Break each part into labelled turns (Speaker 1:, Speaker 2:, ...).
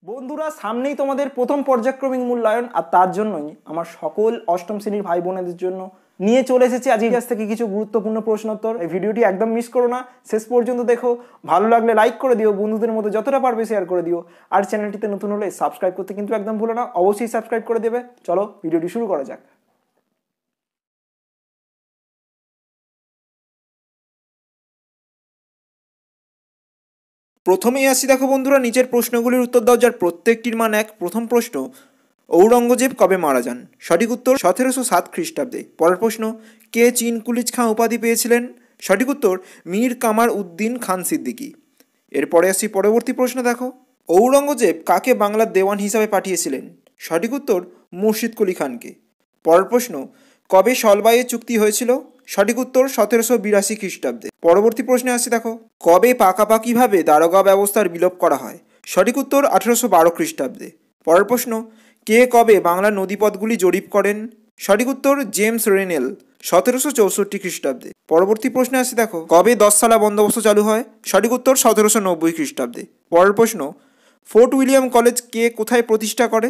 Speaker 1: বন্ধুরা, সামনেই তোমাদের প্রথম পর্যায়ক্রমিক মূল্যায়ন, আর তার জন্যই আমার সকল অষ্টম শ্রেণীর ভাই বোনেদের জন্য নিয়ে চলে এসেছি আজ ইতিহাস থেকে কিছু গুরুত্বপূর্ণ প্রশ্নোত্তর। এই ভিডিওটি একদম মিস করো না, শেষ পর্যন্ত দেখো। ভালো লাগলে লাইক করে দিও, বন্ধুদের মধ্যে যতটা পারবে শেয়ার করে দিও, আর চ্যানেলটিতে নতুন হলে সাবস্ক্রাইব করতে কিন্তু একদম ভুলো না, অবশ্যই সাবস্ক্রাইব করে দেবে। চলো ভিডিওটি শুরু করা যাক। প্রথমেই আসি, দেখো বন্ধুরা, নিচের প্রশ্নগুলির উত্তর দাও যার প্রত্যেকটির মান এক। প্রথম প্রশ্ন, ঔরঙ্গজেব কবে মারা যান? সঠিক উত্তর 1707 খ্রিস্টাব্দে। পরের প্রশ্ন, কে চীন কুলিজ খাঁ উপাধি পেয়েছিলেন? সঠিক উত্তর মীর কামার উদ্দিন খান সিদ্দিকী। এরপরে আসি পরবর্তী প্রশ্ন, দেখো, ঔরঙ্গজেব কাকে বাংলার দেওয়ান হিসাবে পাঠিয়েছিলেন? সঠিক উত্তর মুর্শিদ কুলি খানকে। পরের প্রশ্ন, কবে সলবাইয়ের চুক্তি হয়েছিল? সঠিক উত্তর 1782 খ্রিস্টাব্দে। পরবর্তী প্রশ্নে আসছি, দেখো, কবে পাকাপাকিভাবে দারোগা ব্যবস্থার বিলোপ করা হয়? সঠিক উত্তর 1812 খ্রিস্টাব্দে। পরের প্রশ্ন, কে কবে বাংলার নদীপথগুলি জরিপ করেন? সঠিক উত্তর জেমস রেনেল 1764 খ্রিস্টাব্দে। পরবর্তী প্রশ্নে আসছি, দেখো, কবে 10 সালা বন্দোবস্ত চালু হয়? সঠিক উত্তর 1790 খ্রিস্টাব্দে। পরের প্রশ্ন, ফোর্ট উইলিয়াম কলেজ কে কোথায় প্রতিষ্ঠা করে?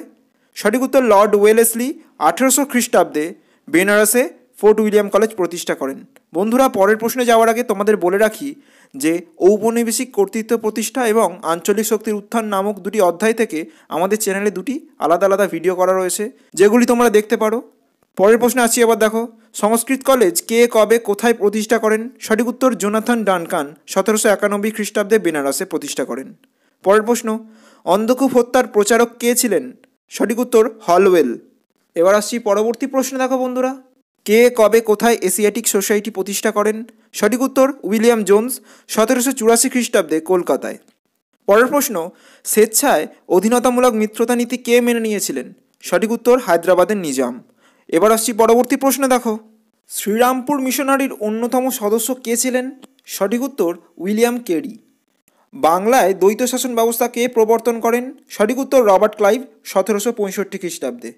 Speaker 1: সঠিক উত্তর লর্ড ওয়েলেসলি 1800 খ্রিস্টাব্দে বেনারসে ফোর্ট উইলিয়াম কলেজ প্রতিষ্ঠা করেন। বন্ধুরা, পরের প্রশ্নে যাওয়ার আগে তোমাদের বলে রাখি যে ঔপনিবেশিক কর্তৃত্ব প্রতিষ্ঠা এবং আঞ্চলিক শক্তির উত্থান নামক দুটি অধ্যায় থেকে আমাদের চ্যানেলে দুটি আলাদা আলাদা ভিডিও করা রয়েছে, যেগুলি তোমরা দেখতে পারো। পরের প্রশ্নে আসছি, এবার দেখো, সংস্কৃত কলেজ কে কবে কোথায় প্রতিষ্ঠা করেন? সঠিক উত্তর জোনাথন ডানকান 1791 খ্রিস্টাব্দে বেনারসে প্রতিষ্ঠা করেন। পরের প্রশ্ন, অন্ধকূপ হত্যার প্রচারক কে ছিলেন? সঠিক উত্তর হলওয়েল। এবার আসছি পরবর্তী প্রশ্নে, দেখো বন্ধুরা, কে কবে কোথায় এশিয়াটিক সোসাইটি প্রতিষ্ঠা করেন? সঠিক উত্তর উইলিয়াম জোন্স 1784 খ্রিস্টাব্দে কলকাতায়। পরের প্রশ্ন, স্বেচ্ছায় অধীনতামূলক মিত্রতা নীতি কে মেনে নিয়েছিলেন? সঠিক উত্তর হায়দ্রাবাদের নিজাম। এবার আসছি পরবর্তী প্রশ্নে, দেখো, শ্রীরামপুর মিশনারির অন্যতম সদস্য কে ছিলেন? সঠিক উত্তর উইলিয়াম কেরি। বাংলায় দ্বৈত শাসন ব্যবস্থা কে প্রবর্তন করেন? সঠিক উত্তর রবার্ট ক্লাইভ 1765 খ্রিস্টাব্দে।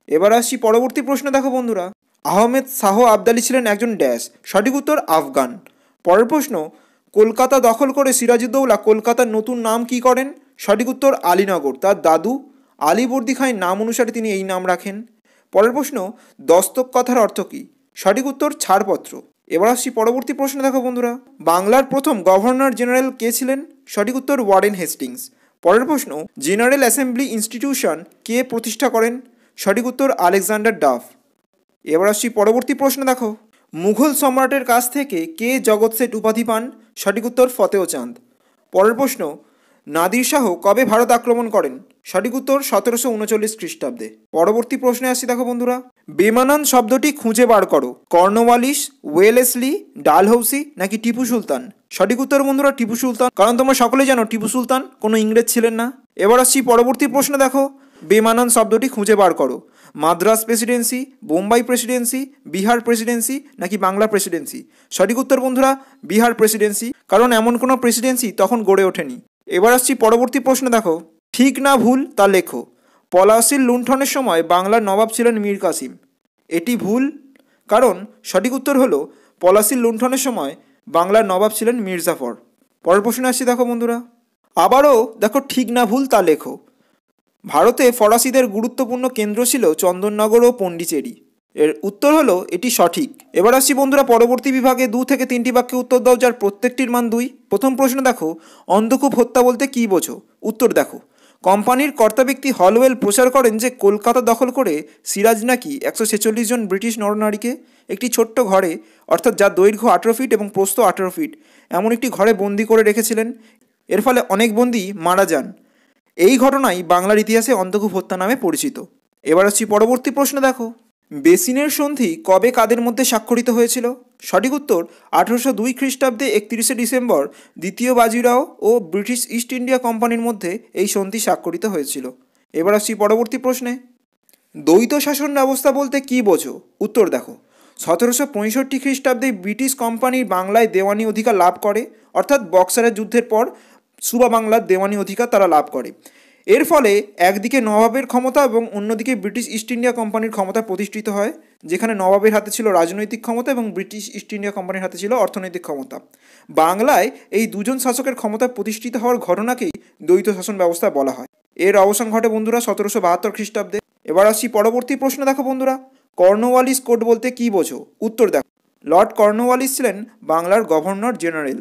Speaker 1: এবার আসছি পরবর্তী প্রশ্ন, দেখো বন্ধুরা, আহমেদ শাহ আবদালি ছিলেন একজন ড্যাশ? সঠিক উত্তর আফগান। পরের প্রশ্ন, কলকাতা দখল করে সিরাজউদ্দৌলা কলকাতার নতুন নাম কি করেন? সঠিক উত্তর আলীনগর। তার দাদু আলীবর্দী খাঁর নাম অনুসারে তিনি এই নাম রাখেন। পরের প্রশ্ন, দস্তক কথার অর্থ কী? সঠিক উত্তর ছাড়পত্র। এবার আসছি পরবর্তী প্রশ্ন, দেখো বন্ধুরা, বাংলার প্রথম গভর্নর জেনারেল কে ছিলেন? সঠিক উত্তর ওয়ারেন হেস্টিংস। পরের প্রশ্ন, জেনারেল অ্যাসেম্বলি ইনস্টিটিউশন কে প্রতিষ্ঠা করেন? সঠিক উত্তর আলেকজান্ডার ডাফ। এবার আসছি পরবর্তী প্রশ্ন, দেখো, মুঘল সম্রাটের কাছ থেকে কে জগৎ শেঠ উপাধি পান? সঠিক উত্তর ফতেহ চাঁদ। পরের প্রশ্ন, নাদির শাহ কবে ভারত আক্রমণ করেন? সঠিক উত্তর 1739 খ্রিস্টাব্দে। পরবর্তী প্রশ্নে আসছি, দেখো বন্ধুরা, বেমানান শব্দটি খুঁজে বার করো। কর্নওয়ালিস, ওয়েলেসলি, ডালহৌসি নাকি টিপু সুলতান? সঠিক উত্তর বন্ধুরা টিপু সুলতান, কারণ তোমরা সকলেই জানো টিপু সুলতান কোনো ইংরেজ ছিলেন না। এবার আসছি পরবর্তী প্রশ্ন, দেখো, বেমানান শব্দটি খুঁজে বার করো। Madras Presidency, Bombay Presidency, Bihar Presidency নাকি বাংলা প্রেসিডেন্সি? সঠিক উত্তর বন্ধুরা বিহার প্রেসিডেন্সি, কারণ এমন কোনো প্রেসিডেন্সি তখন গড়ে ওঠেনি। এবার আসছি পরবর্তী প্রশ্ন, দেখো, ঠিক না ভুল তা লেখো। পলাশির লুণ্ঠনের সময় বাংলার নবাব ছিলেন মীর কাসিম। এটি ভুল, কারণ সঠিক উত্তর হলো পলাশির লুণ্ঠনের সময় বাংলার নবাব ছিলেন মির্জাফর। পরের প্রশ্নে আসছি, দেখো বন্ধুরা, আবারও দেখো, ঠিক না ভুল তা লেখো। ভারতে ফরাসিদের গুরুত্বপূর্ণ কেন্দ্র ছিল চন্দননগর ও পন্ডিচেরি। এর উত্তর হলো এটি সঠিক। এবার আসছি বন্ধুরা পরবর্তী বিভাগে 2 থেকে 3টি বাক্যে উত্তর দাও যার প্রত্যেকটির মান 2। প্রথম প্রশ্ন, দেখো, অন্ধকূপ হত্যা বলতে কী বোঝো? উত্তর দেখো, কোম্পানির কর্তা ব্যক্তি হলওয়েল প্রচার করেন যে কলকাতা দখল করে সিরাজ নাকি 146 জন ব্রিটিশ নরনারীকে একটি ছোট্ট ঘরে, অর্থাৎ যার দৈর্ঘ্য 18 ফিট এবং প্রস্থ 18 ফিট, এমন একটি ঘরে বন্দি করে রেখেছিলেন। এর ফলে অনেক বন্দী মারা যান। এই ঘটনাই বাংলার ইতিহাসে অন্ধকূপ হত্যা নামে পরিচিত। এবার আসছি পরবর্তী প্রশ্ন, দেখো, বেসিনের সন্ধি কবে কাদের মধ্যে স্বাক্ষরিত হয়েছিল? সঠিক উত্তর 1802 খ্রিস্টাব্দে 31 ডিসেম্বর দ্বিতীয় বাজিরাও ও ব্রিটিশ ইস্ট ইন্ডিয়া কোম্পানির মধ্যে এই সন্ধি স্বাক্ষরিত হয়েছিল। এবার আসছি পরবর্তী প্রশ্নে, দ্বৈত শাসন ব্যবস্থা বলতে কী বোঝো? উত্তর দেখো, 1765 খ্রিস্টাব্দে ব্রিটিশ কোম্পানি বাংলায় দেওয়ানি অধিকার লাভ করে, অর্থাৎ বক্সারের যুদ্ধের পর সুবা বাংলার দেওয়ানি অধিকার তারা লাভ করে। এর ফলে একদিকে নবাবের ক্ষমতা এবং অন্যদিকে ব্রিটিশ ইস্ট ইন্ডিয়া কোম্পানির ক্ষমতা প্রতিষ্ঠিত হয়, যেখানে নবাবের হাতে ছিল রাজনৈতিক ক্ষমতা এবং ব্রিটিশ ইস্ট ইন্ডিয়া কোম্পানির হাতে ছিল অর্থনৈতিক ক্ষমতা। বাংলায় এই দুজন শাসকের ক্ষমতা প্রতিষ্ঠিত হওয়ার ঘটনাকেই দ্বৈত শাসন ব্যবস্থা বলা হয়। এর অবসান ঘটে বন্ধুরা 1772 খ্রিস্টাব্দে। এবার আসছি পরবর্তী প্রশ্ন। দেখো বন্ধুরা, কর্নওয়ালিস কোড বলতে কী বোঝো? উত্তর দেখো। লর্ড কর্নওয়ালিস ছিলেন বাংলার গভর্নর জেনারেল।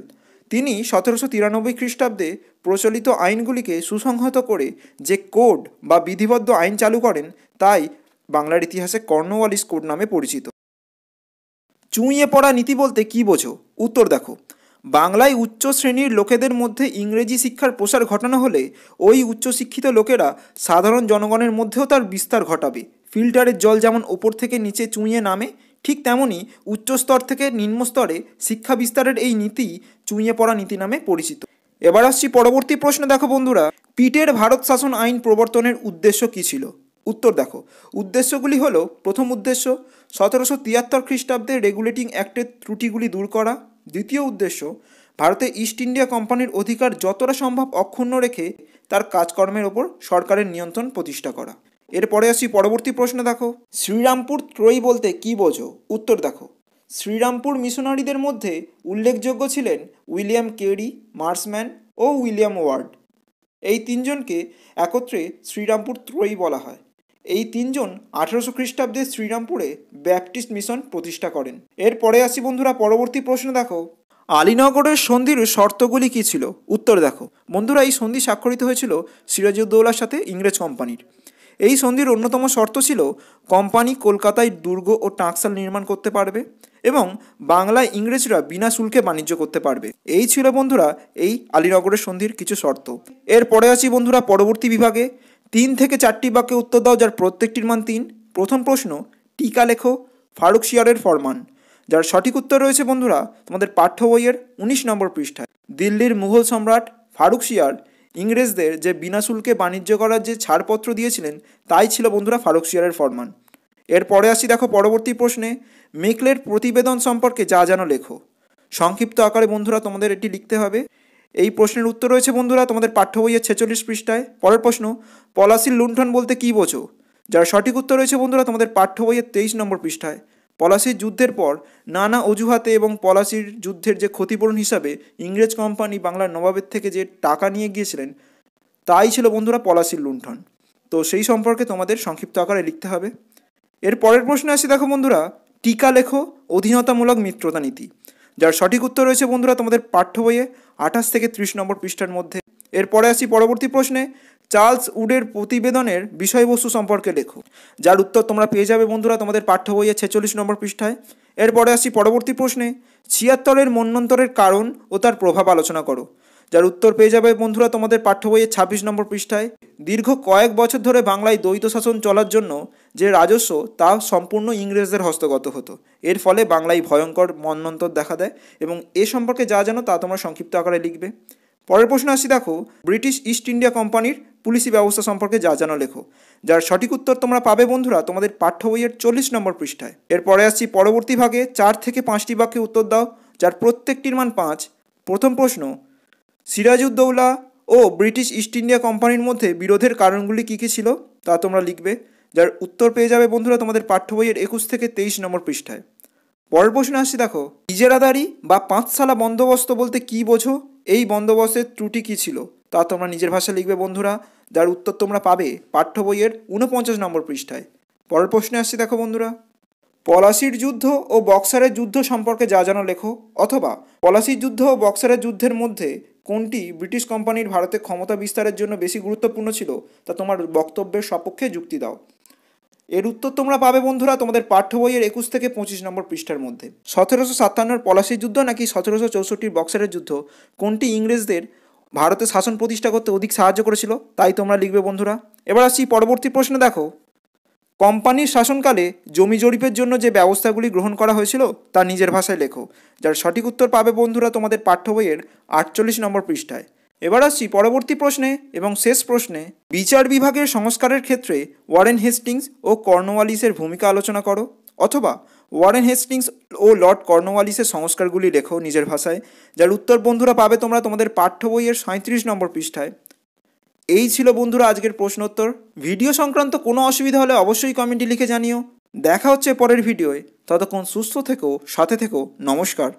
Speaker 1: তিনি 1793 খ্রিস্টাব্দে প্রচলিত আইনগুলিকে সুসংহত করে যে কোড বা বিধিবদ্ধ আইন চালু করেন তাই বাংলার ইতিহাসে কর্নওয়ালিস কোড নামে পরিচিত। চুঁইয়ে পড়া নীতি বলতে কী বোঝো? উত্তর দেখো। বাংলায় উচ্চ শ্রেণীর লোকেদের মধ্যে ইংরেজি শিক্ষার প্রসার ঘটানো হলে ওই উচ্চশিক্ষিত লোকেরা সাধারণ জনগণের মধ্যেও তার বিস্তার ঘটাবে। ফিল্টারের জল যেমন ওপর থেকে নিচে চুঁইয়ে নামে, ঠিক তেমনই উচ্চস্তর থেকে নিম্নস্তরে শিক্ষা বিস্তারের এই নীতি চুঁইয়ে পড়া নীতি নামে পরিচিত। এবার আসছি পরবর্তী প্রশ্ন। দেখো বন্ধুরা, পিটের ভারত শাসন আইন প্রবর্তনের উদ্দেশ্য কী ছিল? উত্তর দেখো। উদ্দেশ্যগুলি হলো, প্রথম উদ্দেশ্য 1773 খ্রিস্টাব্দে রেগুলেটিং অ্যাক্টের ত্রুটিগুলি দূর করা। দ্বিতীয় উদ্দেশ্য, ভারতে ইস্ট ইন্ডিয়া কোম্পানির অধিকার যতটা সম্ভব অক্ষুণ্ণ রেখে তার কাজকর্মের ওপর সরকারের নিয়ন্ত্রণ প্রতিষ্ঠা করা। এরপরে আসি পরবর্তী প্রশ্ন। দেখো, শ্রীরামপুর ত্রয়ী বলতে কী বোঝো? উত্তর দেখো। শ্রীরামপুর মিশনারিদের মধ্যে উল্লেখযোগ্য ছিলেন উইলিয়াম কেরি, মার্সম্যান ও উইলিয়াম ওয়ার্ড। এই তিনজনকে একত্রে শ্রীরামপুর ত্রয়ী বলা হয়। এই তিনজন 1800 খ্রিস্টাব্দে শ্রীরামপুরে ব্যাপটিস্ট মিশন প্রতিষ্ঠা করেন। এরপরে আসি বন্ধুরা পরবর্তী প্রশ্ন। দেখো, আলীনগরের সন্ধির শর্তগুলি কী ছিল? উত্তর দেখো। বন্ধুরা, এই সন্ধি স্বাক্ষরিত হয়েছিল সিরাজউদ্দৌলার সাথে ইংরেজ কোম্পানির। এই সন্ধির অন্যতম শর্ত ছিল কোম্পানি কলকাতায় দুর্গ ও টাঁকশাল নির্মাণ করতে পারবে এবং বাংলায় ইংরেজরা বিনা শুল্কে বাণিজ্য করতে পারবে। এই ছিল বন্ধুরা এই আলীনগরের সন্ধির কিছু শর্ত। এরপরে আসি বন্ধুরা পরবর্তী বিভাগে। 3 থেকে 4টি বাক্যে উত্তর দাও যার প্রত্যেকটির মান 3। প্রথম প্রশ্ন, টিকা লেখো ফারুকশিয়ারের ফরমান। যার সঠিক উত্তর রয়েছে বন্ধুরা তোমাদের পাঠ্য বইয়ের 19 নম্বর পৃষ্ঠায়। দিল্লির মুঘল সম্রাট ফারুকশিয়ার ইংরেজদের যে বিনা শুল্কে বাণিজ্য করার যে ছাড়পত্র দিয়েছিলেন তাই ছিল বন্ধুরা ফারুকশিয়ারের ফরমান। এরপরে আসি দেখো পরবর্তী প্রশ্নে, মেকলের প্রতিবেদন সম্পর্কে যা জানো লেখো। সংক্ষিপ্ত আকারে বন্ধুরা তোমাদের এটি লিখতে হবে। এই প্রশ্নের উত্তর রয়েছে বন্ধুরা তোমাদের পাঠ্য বইয়ের 46 পৃষ্ঠায়। পরের প্রশ্ন, পলাশির লুণ্ঠন বলতে কী বোঝো? যার সঠিক উত্তর রয়েছে বন্ধুরা তোমাদের পাঠ্য বইয়ের 23 নম্বর পৃষ্ঠায়। পলাশির যুদ্ধের পর নানা অজুহাতে এবং পলাশির যুদ্ধের যে ক্ষতিপূরণ হিসাবে ইংরেজ কোম্পানি বাংলার নবাবের থেকে যে টাকা নিয়ে গিয়েছিলেন তাই ছিল বন্ধুরা পলাশির লুণ্ঠন। তো সেই সম্পর্কে তোমাদের সংক্ষিপ্ত আকারে লিখতে হবে। এর পরের প্রশ্নে আসি দেখো বন্ধুরা, টিকা লেখো অধীনতামূলক মিত্রতা নীতি। যার সঠিক উত্তর রয়েছে বন্ধুরা তোমাদের পাঠ্য বইয়ে 28 থেকে 30 নম্বর পৃষ্ঠার মধ্যে। এরপরে আসি পরবর্তী প্রশ্নে, চার্লস উডের প্রতিবেদনের বিষয়বস্তু সম্পর্কে লেখো। যার উত্তর তোমরা পেয়ে যাবে বন্ধুরা তোমাদের পাঠ্য বইয়ে 46 নম্বর পৃষ্ঠায়। এরপরে আসি পরবর্তী প্রশ্নে, 76-এর মন্বন্তরের কারণ ও তার প্রভাব আলোচনা করো। যার উত্তর পেয়ে যাবে বন্ধুরা তোমাদের পাঠ্য বইয়ের 26 নম্বর পৃষ্ঠায়। দীর্ঘ কয়েক বছর ধরে বাংলায় দ্বৈত শাসন চলার জন্য যে রাজস্ব তা সম্পূর্ণ ইংরেজদের হস্তগত হতো। এর ফলে বাংলায় ভয়ঙ্কর মন্বন্তর দেখা দেয় এবং এ সম্পর্কে যা জানো তা তোমরা সংক্ষিপ্ত আকারে লিখবে। পরের প্রশ্ন আসি দেখো, ব্রিটিশ ইস্ট ইন্ডিয়া কোম্পানির পুলিশি ব্যবস্থা সম্পর্কে যা জানো লেখো। যার সঠিক উত্তর তোমরা পাবে বন্ধুরা তোমাদের পাঠ্য বইয়ের 40 নম্বর পৃষ্ঠায়। এরপরে আসছি পরবর্তী ভাগে। 4 থেকে 5টি বাক্যে উত্তর দাও যার প্রত্যেকটির মান 5। প্রথম প্রশ্ন, সিরাজউদ্দৌলা ও ব্রিটিশ ইস্ট ইন্ডিয়া কোম্পানির মধ্যে বিরোধের কারণগুলি কী কী ছিল তা তোমরা লিখবে। যার উত্তর পেয়ে যাবে বন্ধুরা তোমাদের পাঠ্য বইয়ের 21 থেকে 23 নম্বর পৃষ্ঠায়। পরের প্রশ্ন আসছি দেখো, ইজারাদারি বা পাঁচশালা বন্দোবস্ত বলতে কী বোঝো? এই বন্দোবস্তের ত্রুটি কী ছিল তা তোমরা নিজের ভাষায় লিখবে বন্ধুরা। যার উত্তর তোমরা পাবে পাঠ্য বইয়ের 49 নম্বর পৃষ্ঠায়। পরের প্রশ্নে আসছি দেখো বন্ধুরা, পলাশির যুদ্ধ ও বক্সারের যুদ্ধ সম্পর্কে যা জানো লেখো। অথবা পলাশির যুদ্ধ ও বক্সারের যুদ্ধের মধ্যে কোনটি ব্রিটিশ কোম্পানির ভারতে ক্ষমতা বিস্তারের জন্য বেশি গুরুত্বপূর্ণ ছিল তা তোমার বক্তব্যের সপক্ষে যুক্তি দাও। এর উত্তর তোমরা পাবে বন্ধুরা তোমাদের পাঠ্য বইয়ের 21 থেকে 25 নম্বর পৃষ্ঠার মধ্যে। 1757-এর পলাশির যুদ্ধ নাকি 1764-র বক্সারের যুদ্ধ কোনটি ইংরেজদের ভারতে শাসন প্রতিষ্ঠা করতে অধিক সাহায্য করেছিল তাই তোমরা লিখবে বন্ধুরা। এবার আসছি পরবর্তী প্রশ্নে। দেখো, কোম্পানির শাসনকালে জমি জরিপের জন্য যে ব্যবস্থাগুলি গ্রহণ করা হয়েছিল তা নিজের ভাষায় লেখো। যার সঠিক উত্তর পাবে বন্ধুরা তোমাদের পাঠ্য বইয়ের 48 নম্বর পৃষ্ঠায়। এবার আসছি পরবর্তী প্রশ্নে এবং শেষ প্রশ্নে, বিচার বিভাগের সংস্কারের ক্ষেত্রে ওয়ারেন হেস্টিংস ও কর্নওয়ালিসের ভূমিকা আলোচনা করো। অথবা ওয়ারেন হেস্টিংস ও লর্ড কর্নওয়ালিসের সংস্কারগুলি লেখো নিজের ভাষায়। যার উত্তর বন্ধুরা পাবে তোমরা তোমাদের পাঠ্য বইয়ের 37 নম্বর পৃষ্ঠায়। এই ছিল বন্ধুরা আজকের প্রশ্নোত্তর। ভিডিও সংক্রান্ত কোনো অসুবিধা হলে অবশ্যই কমেন্টে লিখে জানিও। দেখা হচ্ছে পরের ভিডিওয়। ততক্ষণ সুস্থ থেকো, সাথে থেকো। নমস্কার।